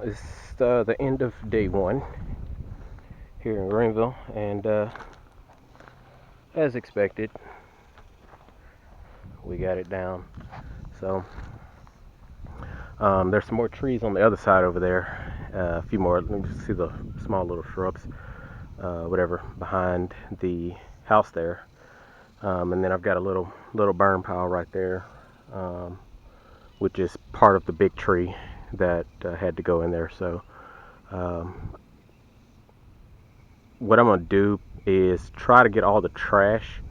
it's the end of day one here in Greenville, and as expected, we got it down. So there's some more trees on the other side over there. A few more. You can see the small little shrubs, whatever, behind the house there. And then I've got a little burn pile right there, which is part of the big tree that had to go in there. So what I'm gonna do is try to get all the trash,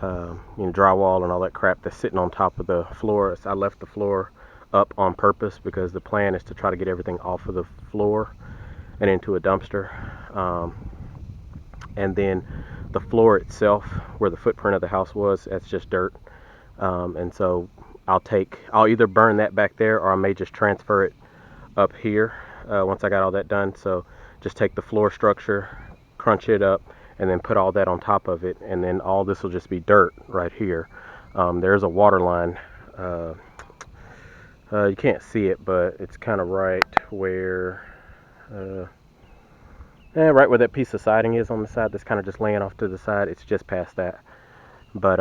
drywall and all that crap that's sitting on top of the floor. I left the floor up on purpose because the plan is to try to get everything off of the floor and into a dumpster. And then the floor itself, where the footprint of the house was, that's just dirt. And so I'll either burn that back there, or I may just transfer it up here once I got all that done. So just take the floor structure, crunch it up, and then put all that on top of it, and then all this will just be dirt right here. There's a water line. You can't see it, but it's kind of right where right where that piece of siding is on the side that's kind of just laying off to the side. It's just past that. But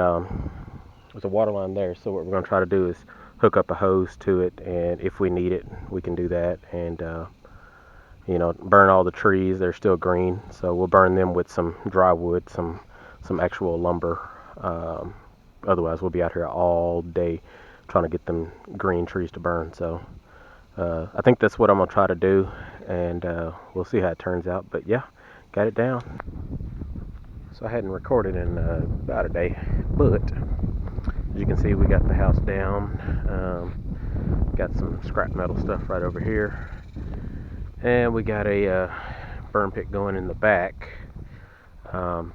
there's a water line there, so what we're going to try to do is hook up a hose to it, and if we need it, we can do that. And burn all the trees. They're still green, so we'll burn them with some dry wood, some actual lumber. Otherwise, we'll be out here all day trying to get them green trees to burn. So I think that's what I'm gonna try to do, and we'll see how it turns out. But yeah, got it down. So I hadn't recorded in about a day, but as you can see, we got the house down. Got some scrap metal stuff right over here, and we got a burn pit going in the back.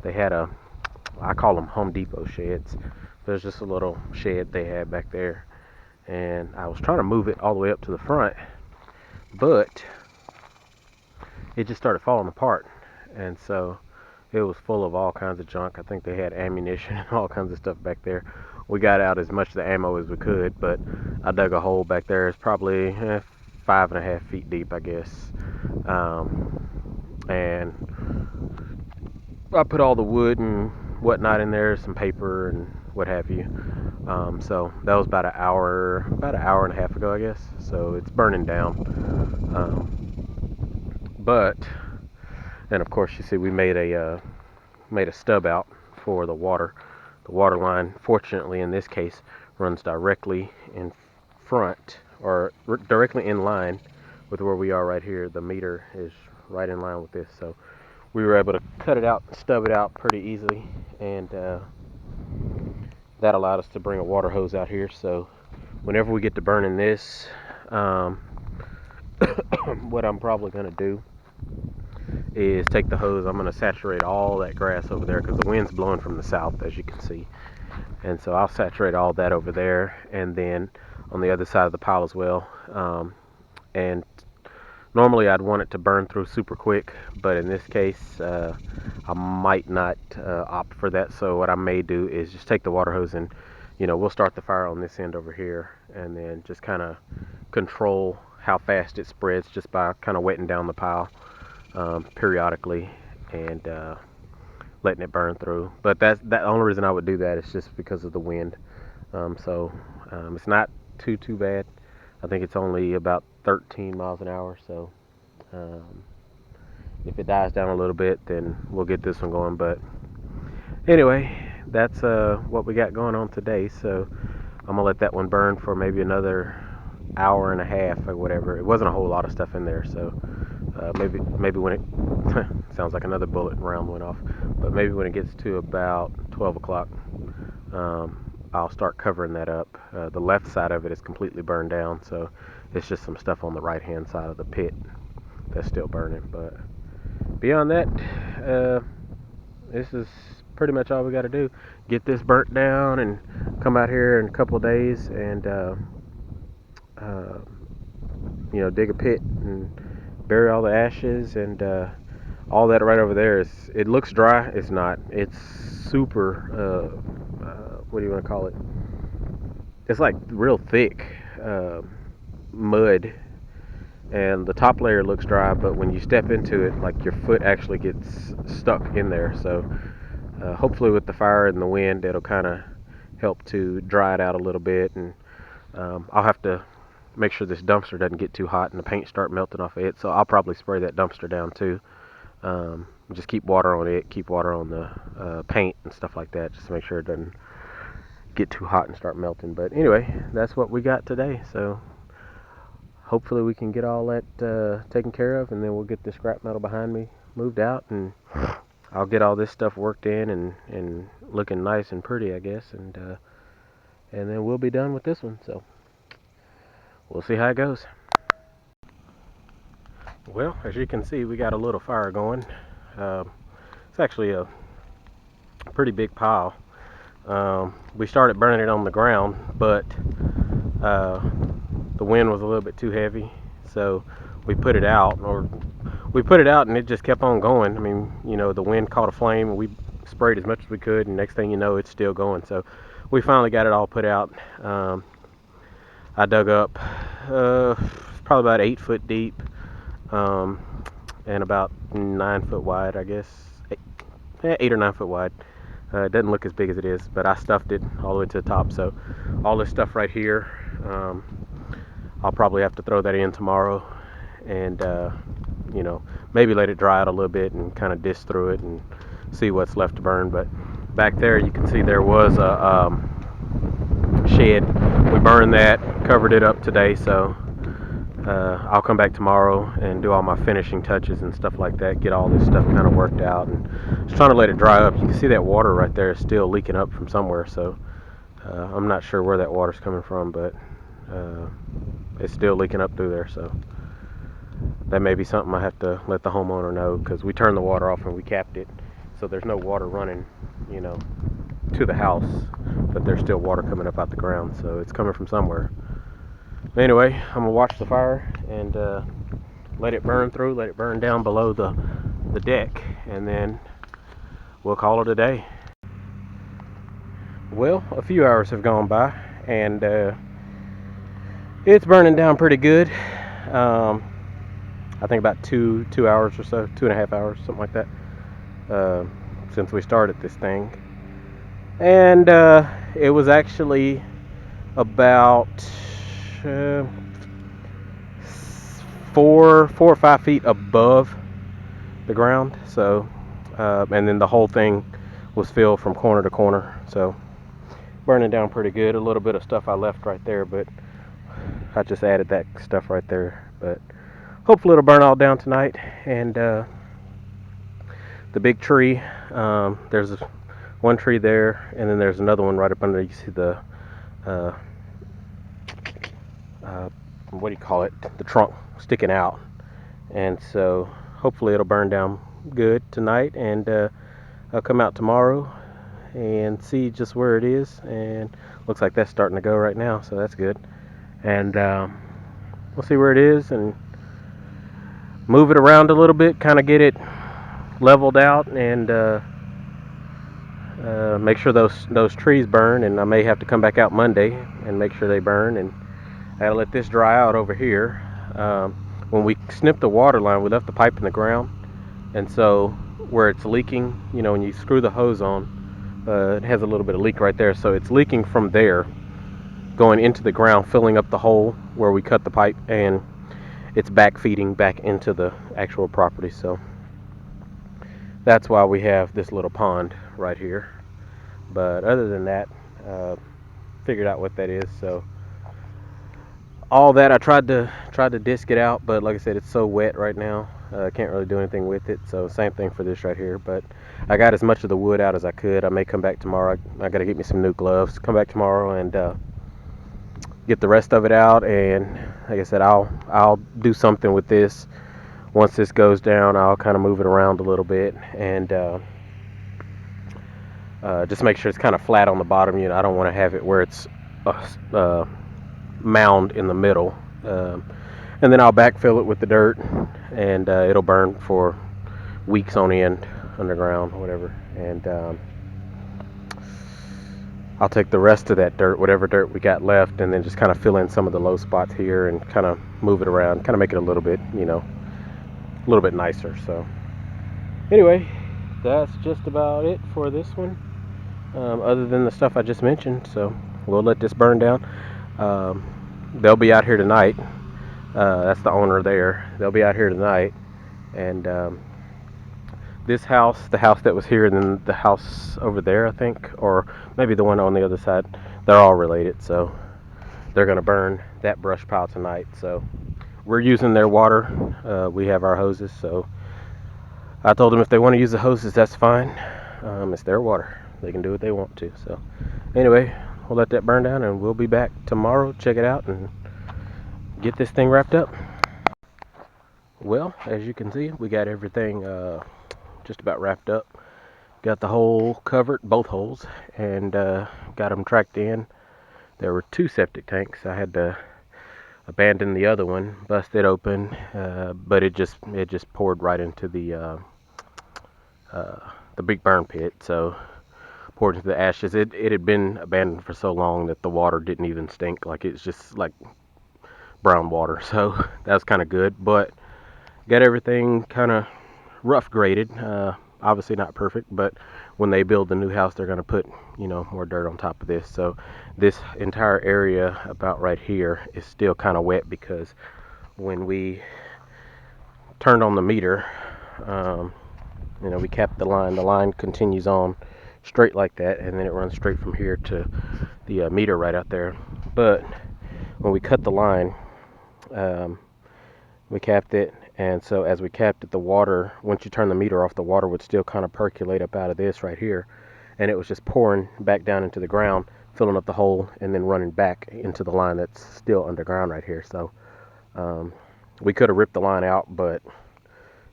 They had I call them Home Depot sheds. There's just a little shed they had back there, and I was trying to move it all the way up to the front, but it just started falling apart, and so it was full of all kinds of junk. I think they had ammunition and all kinds of stuff back there. We got out as much of the ammo as we could, but I dug a hole back there. It's probably 5.5 feet deep, I guess. And I put all the wood and whatnot in there, some paper and what have you. So that was about an hour and a half ago, I guess. So it's burning down. But then, of course, you see we made a stub out for the water. The water line, fortunately in this case, runs directly in front, or directly in line with where we are right here. The meter is right in line with this, so we were able to cut it out, stub it out pretty easily, and that allowed us to bring a water hose out here. So whenever we get to burning this, what I'm probably going to do is take the hose. I'm going to saturate all that grass over there because the wind's blowing from the south, as you can see, and so I'll saturate all that over there, and then on the other side of the pile as well. And normally I'd want it to burn through super quick, but in this case I might not opt for that. So what I may do is just take the water hose and we'll start the fire on this end over here, and then just kind of control how fast it spreads just by kind of wetting down the pile periodically and letting it burn through. But that's the only reason I would do that is just because of the wind. So it's not too bad. I think it's only about 13 miles an hour, so if it dies down a little bit, then we'll get this one going. But anyway, that's what we got going on today. So I'm gonna let that one burn for maybe another hour and a half or whatever. It wasn't a whole lot of stuff in there, so maybe when it sounds like another bullet round went off, but maybe when it gets to about 12 o'clock, I'll start covering that up. The left side of it is completely burned down, so it's just some stuff on the right hand side of the pit that's still burning. But beyond that, this is pretty much all we got to do. Get this burnt down and come out here in a couple of days and dig a pit and bury all the ashes, and all that right over there it looks dry. It's not. It's super what do you want to call it? It's like real thick mud, and the top layer looks dry, but when you step into it, like your foot actually gets stuck in there. So hopefully with the fire and the wind, it'll kind of help to dry it out a little bit. And I'll have to make sure this dumpster doesn't get too hot and the paint start melting off of it. So I'll probably spray that dumpster down too. Just keep water on it, keep water on the paint and stuff like that, just to make sure it doesn't get too hot and start melting. But anyway, that's what we got today. So hopefully we can get all that taken care of, and then we'll get the scrap metal behind me moved out, and I'll get all this stuff worked in and looking nice and pretty, I guess, and then we'll be done with this one. So we'll see how it goes. Well, as you can see, we got a little fire going. It's actually a pretty big pile. We started burning it on the ground, but the wind was a little bit too heavy, so we put it out, and it just kept on going. I mean, you know, the wind caught a flame, and we sprayed as much as we could, and next thing you know, it's still going. So we finally got it all put out. I dug up probably about 8 foot deep, and about 9 foot wide, I guess. 8 or 9 foot wide. It doesn't look as big as it is, but I stuffed it all the way to the top. So all this stuff right here, I'll probably have to throw that in tomorrow, and you know, maybe let it dry out a little bit and kind of disc through it and see what's left to burn. But back there, you can see there was a shed. We burned that, covered it up today, so I'll come back tomorrow and do all my finishing touches and stuff like that, get all this stuff kind of worked out, and just trying to let it dry up. You can see that water right there is still leaking up from somewhere, so I'm not sure where that water's coming from, but it's still leaking up through there. So that may be something I have to let the homeowner know, because we turned the water off and we capped it, so there's no water running, you know, to the house, but there's still water coming up out the ground, so it's coming from somewhere. Anyway, I'm gonna watch the fire and let it burn through, let it burn down below the deck, and then we'll call it a day. Well, a few hours have gone by, and it's burning down pretty good. I think about two hours or so, 2.5 hours, something like that, since we started this thing. And it was actually about 4 or 5 feet above the ground. So and then the whole thing was filled from corner to corner, so burning down pretty good. A little bit of stuff I left right there, but I just added that stuff right there. But hopefully it'll burn all down tonight. And the big tree, there's one tree there, and then there's another one right up under. You see the what do you call it, the trunk sticking out, and so hopefully it'll burn down good tonight, and I'll come out tomorrow and see just where it is. And looks like that's starting to go right now, so that's good. And we'll see where it is and move it around a little bit, kind of get it leveled out, and make sure those trees burn. And I may have to come back out Monday and make sure they burn, and I gotta let this dry out over here. When we snipped the water line, we left the pipe in the ground, and so where it's leaking, you know, when you screw the hose on, it has a little bit of leak right there, so it's leaking from there going into the ground, filling up the hole where we cut the pipe, and it's back feeding back into the actual property. So that's why we have this little pond right here. But other than that, figured out what that is. So all that, I tried to disc it out, but like I said, it's so wet right now, I can't really do anything with it. So same thing for this right here, but I got as much of the wood out as I could. I may come back tomorrow. I got to get me some new gloves, come back tomorrow and get the rest of it out. And like I said, I'll do something with this. Once this goes down, I'll kind of move it around a little bit, and just make sure it's kind of flat on the bottom. You know, I don't want to have it where it's mound in the middle, and then I'll backfill it with the dirt, and it'll burn for weeks on end underground or whatever. And I'll take the rest of that dirt, whatever dirt we got left, and then just kind of fill in some of the low spots here and kind of move it around, kind of make it a little bit, a little bit nicer. So anyway, that's just about it for this one, other than the stuff I just mentioned. So we'll let this burn down. They'll be out here tonight. That's the owner there. They'll be out here tonight, and this house, the house that was here, and then the house over there, I think, or maybe the one on the other side, they're all related. So they're gonna burn that brush pile tonight. So we're using their water. We have our hoses, so I told them if they want to use the hoses, that's fine. It's their water. They can do what they want to. So anyway, we'll let that burn down, and we'll be back tomorrow. Check it out and get this thing wrapped up. Well, as you can see, we got everything just about wrapped up. Got the hole covered, both holes, and got them tracked in. There were 2 septic tanks. I had to abandon the other one, bust it open, but it just poured right into the big burn pit. So poured into the ashes. It had been abandoned for so long that the water didn't even stink. Like, it's just like brown water. So that was kind of good, but got everything kind of rough graded. Obviously not perfect, but when they build the new house, they're going to put, more dirt on top of this. So this entire area about right here is still kind of wet, because when we turned on the meter, we capped the line continues on straight like that, and then it runs straight from here to the meter right out there. But when we cut the line, we capped it, and so as we capped it, the water, once you turn the meter off, the water would still kind of percolate up out of this right here, and it was just pouring back down into the ground, filling up the hole, and then running back into the line that's still underground right here. So we could have ripped the line out, but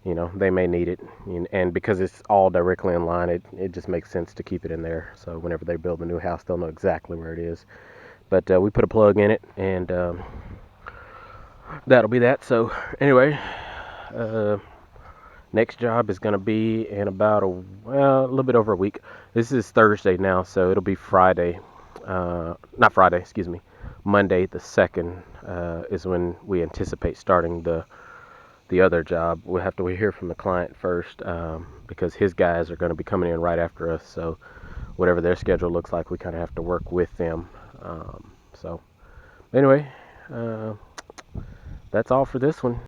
they may need it, and because it's all directly in line, it just makes sense to keep it in there. So whenever they build a new house, they'll know exactly where it is. But we put a plug in it, and that'll be that. So anyway, next job is going to be in about a little bit over a week. This is Thursday now, so it'll be Friday. Not Friday, excuse me. Monday the 2nd is when we anticipate starting the other job. We'll have to hear from the client first, because his guys are going to be coming in right after us. So whatever their schedule looks like, we kind of have to work with them. So anyway, that's all for this one.